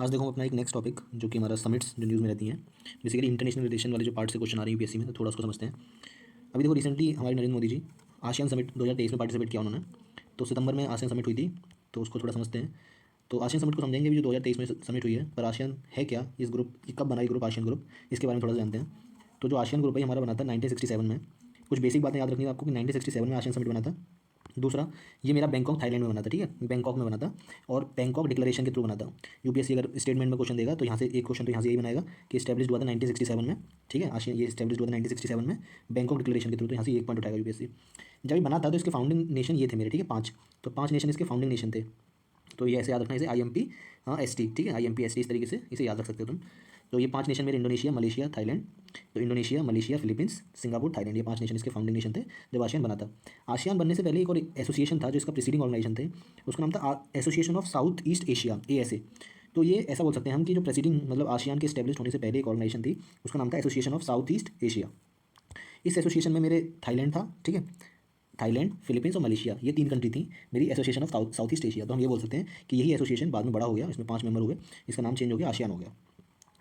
आज देखो हम अपना एक नेक्स्ट टॉपिक जो कि हमारा समिट्स जो न्यूज़ में रहती हैं, बेसिकली इंटरनेशनल रिलेशन वाले जो पार्ट से क्वेश्चन आ रहे हैं यूपीएससी में, तो थोड़ा उसको समझते हैं। अभी देखो रिसेंटली हमारे नरेंद्र मोदी जी आसियान समिट 2023 में पार्टिसिपेट किया उन्होंने। तो सितंबर में आसियान समिट हुई थी, तो उसको थोड़ा समझते हैं। तो आसियान समिट को समझेंगे भी, जो 2023 में समिट हुई है। पर आसियान है क्या, इस ग्रुप ये कब बना, ये ग्रुप आसियान ग्रुप, इसके बारे में थोड़ा सा जानते हैं। तो जो आसियान ग्रुप है हमारा बना था 1967 में। कुछ बेसिक बातें याद रखनी है आपको कि 1967 में आसियान समिट बना था। दूसरा, ये मेरा बैंकॉक थाईलैंड में बना था, ठीक है, बैंकॉक में बना था। और बैंकॉक डिक्लेरेशन के थ्रू बना था। यूपीएससी अगर स्टेटमेंट में क्वेश्चन देगा तो यहाँ से एक क्वेश्चन तो यहाँ से यही बनाएगा कि स्टैब्लिश हुआ था 1967 में, ठीक है, आशिया ये स्टैब्लिश हुआ था 1967 में बैंकॉक डिक्लेरेशन के थ्रू। तो यहाँ से एक पॉइंट उठाएगा यूपीएससी। जब ये बना था तो इसके फाउंडिंग नेशन ये थे मेरे, ठीक है, 5। तो 5 नेशन इसके फाउंडिंग नेशन थे। तो ये ऐसे याद रखना है, इसे IMP ST, ठीक है, IMP ST, इस तरीके से इसे याद रख सकते हो तुम। तो ये 5 नेशन मेरे इंडोनेशिया, मलेशिया, थाईलैंड। तो Indonesia, Malaysia, Philippines, Singapore, Thailand, ये 5 नेशन इसके फाउंडिंग नेशन थे जब आसियान बना था। आसियान बनने से पहले एक और एसोसिएशन था जो इसका प्रीसीडिंग ऑर्गेनाइजेशन थे, उसका नाम था association of south east Asia, ASA। तो ये ऐसा बोल सकते हैं हम कि जो प्रेसिडिंग मतलब आसियान के स्टैब्लिश होने से पहले एक ऑर्गेनाइजेशन थी, उसका नाम था association of south east Asia. इस एसोसिएशन में मेरे थाईलैंड था, ठीक है, थाईलैंड, फिलीपींस और मलेशिया, ये 3 कंट्री थी मेरी association of south east Asia. तो हम ये बोल सकते हैं कि यही एसोसिएशन बाद में बड़ा हो गया, इसमें 5 मेंबर हुए, इसका नाम चेंज हो गया, आसियान हो गया।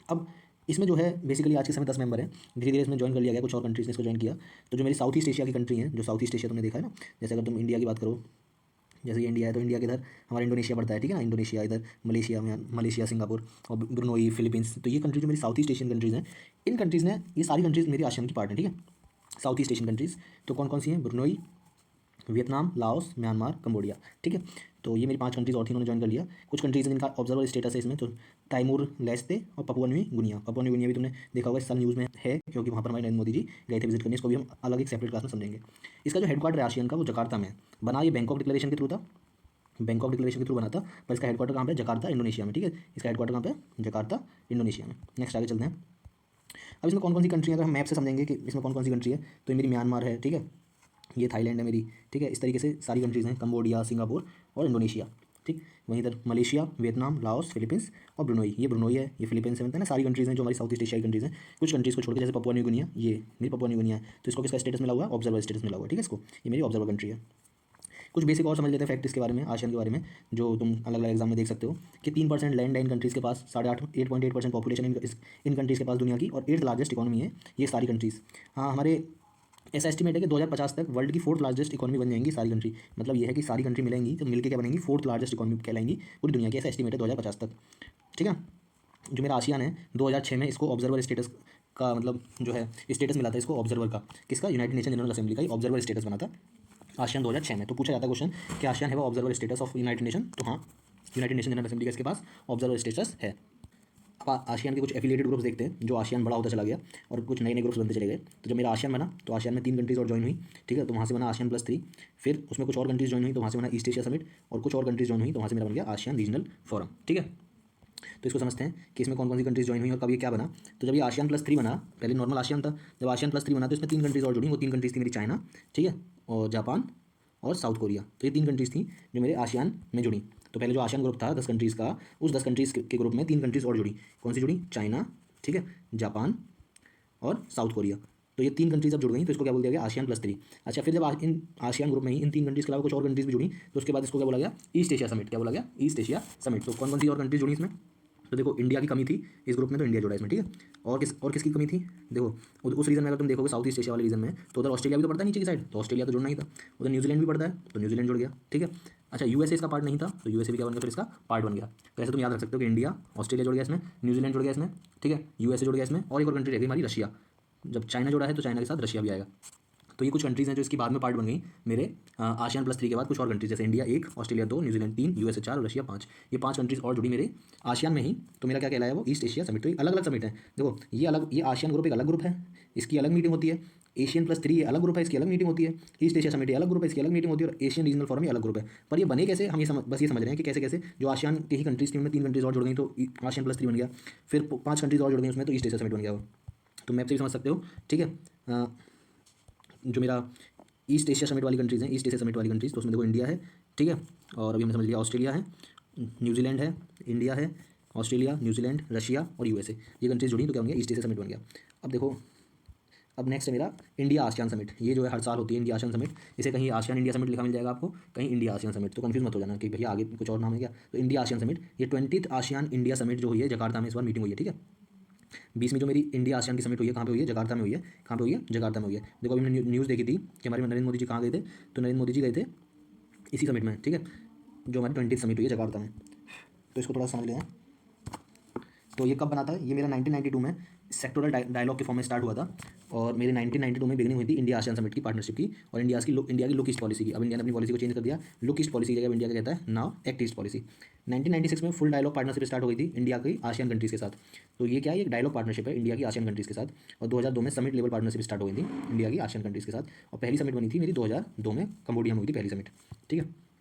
अब इसमें जो है बेसिकली आज के समय 10 मेंबर हैं, धीरे धीरे इसमें ज्वाइन कर लिया गया, कुछ और कंट्रीज ने इसको ज्वाइन किया। तो जो मेरी साउथ ईस्ट एशिया की कंट्री हैं, जो साउथ ईस्ट एशिया तुमने देखा है ना, जैसे अगर तुम इंडिया की बात करो, जैसे ये इंडिया है तो इंडिया के इधर हमारा इंडोनेशिया पड़ता है, ठीक है ना, इंडोनेशिया इधर, मलेशिया में मलेशिया, सिंगापुर और ब्रुनोई, फिलीपींस। तो ये कंट्री जो मेरी साउथ ईस्ट एशियन कंट्रीज़ हैं, इन कंट्रीज़ ने, ये सारी कंट्रीज़ मेरी आसियान की पार्ट है, ठीक है, साउथ ईस्ट एशियन कंट्रीज़। तो कौन कौन सी हैं? Brunei, Vietnam, Laos, Myanmar, Cambodia, ठीक है। तो ये मेरी 5 कंट्रीज और थी, उन्होंने ज्वाइन कर लिया। कुछ कंट्रीज जिनका ऑब्जर्वर स्टेटस है इसमें, तो ताइमूर लेस्ते और पपुआ न्यू गुनिया। पपुआ न्यू गुनिया भी तुमने देखा होगा, इस साल न्यूज़ में है, क्योंकि वहाँ पर हमारे नरेंद्र मोदी जी गए थे विजिट करने। इसको भी हम अलग एक सेपरेट क्लास में समझेंगे। इसका जो हेडक्वार्टर है आसियान का, वो जकार्ता में है। बना ये बैंकॉक डिक्लेरेशन के थ्रू था, बैंकॉक डिक्लेरेशन के थ्रू बना था। पर इसका हेडक्वार्टर कहाँ पे? जकार्ता, इंडोनेशिया में, ठीक है। इसका हेडक्वार्टर कहाँ पे? जकार्ता, इंडोनेशिया में। नेक्स्ट आगे चलते हैं। अब इसमें कौन कौन सी कंट्री है, अगर हम मैप से समझेंगे कि इसमें कौन कौन सी कंट्री है, तो ये मेरी म्यांमार है, ठीक है, ये थाईलैंड है मेरी, ठीक है, इस तरीके से सारी कंट्रीज़ हैं, कंबोडिया, सिंगापुर और इंडोनेशिया, ठीक। वहीं इधर मलेशिया, वियतनाम, लाओस, फिलीपींस और ब्रुनोई, ये ब्रुनोई है, ये फिलीपींस है ना, सारी कंट्रीज़ हैं जो हमारी साउथ ईस्ट एशियाई कंट्रीज़ हैं। कुछ कंट्रीज़ को छोड़ के, जैसे पपुआ न्यू गिनिया, ये मेरी पपुआ न्यू गिनिया है, तो इसको किसका स्टेटस मिला हुआ है? ऑब्जर्वर स्टेटस मिला हुआ है, ठीक है, इसको, ये मेरी ऑब्जर्वर कंट्री है। कुछ बेसिक और समझ लेते हैं फैक्ट इसके बारे में, आसियान के बारे में, जो तुम अलग अलग एग्जाम में देख सकते हो कि 3% लैंड है इन कंट्रीज़ के पास, 8.8% पॉपुलेशन इन कंट्रीज़ के पास दुनिया की, और 8th लार्जेस्ट इकॉनमी है ये सारी कंट्रीज़। हाँ, हमारे ऐसा एस्टिमेट है कि 2050 तक वर्ल्ड की 4th लार्जेस्ट इकॉनमी बन जाएंगी सारी कंट्री। मतलब ये है कि सारी कंट्री मिलेंगी तो मिलकर क्या बनेंगी? 4th लार्जेस्ट इकॉनमी कहलाएंगी पूरी दुनिया की, ऐसा एस्टिमेट है 2050 तक, ठीक है। जो मेरा आसियान है, 2006 में इसको ऑब्जर्वर स्टेटस का मतलब जो है स्टेटस मिला था इसको ऑब्जर्वर का, किसका? यूनाइटेड नेशन जनरल असेंबली का ही ऑब्जर्वर स्टेटस बना था आसियान 2006 में। तो पूछा जाता है क्वेश्चन कि आसियान है वो observer status of United nation, तो हाँ, यूनाइटेड नेशन जनरल असेंबली का इसके पास ऑब्जर्वर स्टेटस है। अब आसियान के कुछ एफिलिएटेड ग्रुप्स देखते हैं, जो आसियान बड़ा होता चला गया और कुछ नए नए ग्रुप्स बनते चले गए। तो जब मेरा आसियान बना तो आसियान में 3 कंट्रीज और ज्वाइन हुई, ठीक है, तो वहाँ से बना आसियान +3। फिर उसमें कुछ और कंट्रीज ज्वाइन हुई, तो वहाँ से बना ईस्ट एशिया समिट, और कुछ और कंट्रीज ज्वाइन हुई, तो वहाँ से मेरा बन गया आसियान रीजनल फोरम, ठीक है। तो इसको समझते हैं कि इसमें कौन कौन सी कंट्रीज ज्वाइन हुई और कब ये क्या बना। तो जब ये आसियान +3 बना, पहले नॉर्मल आसियान था, जब आसियान +3 बना तो इसमें 3 कंट्रीज और जुड़ी। वो 3 कंट्रीज थी मेरी चाइना, ठीक है, और जापान और साउथ कोरिया। तो ये 3 कंट्रीज़ थी जो मेरे आसियान में जुड़ी। तो पहले जो आसियान ग्रुप था 10 कंट्रीज़ का, उस 10 कंट्रीज़ के ग्रुप में 3 कंट्रीज़ और जुड़ी। कौन सी जुड़ी? चाइना, ठीक है, जापान और साउथ कोरिया। तो ये 3 कंट्रीज अब जुड़ गई, तो इसको क्या बोल दिया गया? आसियान +3। अच्छा, फिर जब इन आसियान ग्रुप में ही इन 3 कंट्रीज़ के अलावा कुछ और कंट्रीज़ भी जुड़ी, तो उसके बाद इसको क्या बोला गया? East Asia summit. क्या बोला गया? East Asia summit. तो कौन कौन सी और कंट्रीज जुड़ी इसमें? तो देखो, इंडिया की कमी थी इस ग्रुप में, तो इंडिया जुड़ा इसमें, ठीक है। और किसकी कमी थी? देखो, उस रीजन में अगर तुम देखोगे साउथ ईस्ट एशिया वाले रीजन में, तो उधर ऑस्ट्रेलिया भी तो पड़ता है नीचे की साइड, तो ऑस्ट्रेलिया तो जुड़ना ही था। उधर न्यूजीलैंड भी पड़ता है, तो न्यूजीलैंड जुड़ गया, ठीक है। अच्छा, यूएसए इसका पार्ट नहीं था, तो यूएसए भी क्या बन गया? फिर इसका पार्ट बन गया। तो ऐसे तुम याद रख सकते हो कि इंडिया, ऑस्ट्रेलिया जुड़ गया इसमें, न्यूजीलैंड जुड़ गया इसमें, ठीक है, यूएसए जुड़ गया इसमें, और एक और कंट्री रह गई हमारी रशिया। जब चाइना जुड़ा है तो चाइना के साथ रशिया भी आएगा। तो ये कुछ कंट्रीज़ हैं जो इसकी बाद में पार्ट बन गई मेरे आसियान +3 के बाद। कुछ और कंट्रीज जैसे इंडिया 1, ऑस्ट्रेलिया 2, न्यूजीलैंड 3, यूएसए 4 और रशिया 5, ये 5 कंट्रीज और जुड़ी मेरे आसियान में ही। तो मेरा क्या कहलाया? वो ईस्ट एशिया समिट। तो ये अलग अलग समिट है। देखो, ये अलग, ये आसियान ग्रुप एक अलग ग्रुप है, इसकी अलग मीटिंग होती है। एशियन +3 ये अलग ग्रुप है, इसकी अलग मीटिंग होती है। ईस्ट एशिया समिट ये अलग ग्रुप है, इसकी अलग मीटिंग होती है। और एशियन रीजनल फोरम ये अलग ग्रुप है। पर ये बने कैसे, हम ये बस ये समझ रहे हैं कि कैसे कैसे जो आसियान के ही कंट्रीज थी उनमें 3 कंट्रीज और जुड़ गई, तो आसियान +3 बन गया। फिर 5 कंट्रीज और जुड़ गई उसमें, तो ईस्ट एशिया समिट बन गया वो। तो मैप से भी समझ सकते हो, ठीक है। जो मेरा ईस्ट एशिया समिट वाली कंट्रीज़ हैं, ईस्ट एशिया समिट वाली कंट्रीज़, तो उसमें देखो इंडिया है, ठीक है, और अभी हमने समझ लिया ऑस्ट्रेलिया है, न्यूजीलैंड है, इंडिया है, ऑस्ट्रेलिया, न्यूजीलैंड, रशिया और यूएसए, ये कंट्रीज जुड़ी, तो क्या बन गया? ईस्ट एशिया समिट बन गया। अब देखो, अब नेक्स्ट है मेरा इंडिया आसियान समिट। ये जो है हर साल होती है इंडिया आसियान समिट। इसे कहीं आसियान इंडिया समिट लिखा मिल जाएगा आपको, कहीं इंडिया आसियान समिट, तो कंफ्यूज मत हो जाना कि भैया आगे कुछ और नाम है क्या। तो इंडिया आसियान समिट, ये 20th आसियान इंडिया समिट जो हुई है जकार्ता में, इस बार मीटिंग हुई है, ठीक है। 20 में जो मेरी इंडिया आसियान की समिट हुई है, कहाँ पे हुई है, जकार्ता में हुई है। कहाँ पे हुई है, जकार्ता में हुई है। देखो अभी मैंने न्यूज़ देखी थी कि हमारे नरेंद्र मोदी जी कहाँ गए थे, तो नरेंद्र मोदी जी गए थे इसी समिट में, ठीक है, जो हमारी 20th समिट हुई है जकार्ता में। तो इसको थोड़ा समझ लें। तो ये कब बना था, ये मेरा 1992 में सेक्टोरल डायलॉग के फॉर्म में स्टार्ट हुआ था, और मेरे 1992 में बिगनिंग हुई थी इंडिया आसियान समिट की पार्टनरशिप की, और इंडिया की लुक ईस्ट पॉलिसी की। अब इंडिया ने अपनी पॉलिसी को चेंज कर दिया, लुक ईस्ट पॉलिसी की जगह इंडिया का कहता है नाउ एक्ट ईस्ट पॉलिसी। 1996 में फुल डायलॉग पार्टनरशिप स्टार्ट हो गई थी इंडिया की आसियान कंट्रीज़ के साथ। तो ये क्या है, एक डायलॉग पार्टनरशिप है इंडिया की आसियान कंट्रीज़ के साथ। और 2002 में समिट लेवल पार्टनरशिप स्टार्ट हो गई थी इंडिया की आसियान कंट्रीज़ के साथ, और पहली समिट बनी थी मेरी 2002 में, कंबोडिया में हुई थी पहली समिट, ठीक है।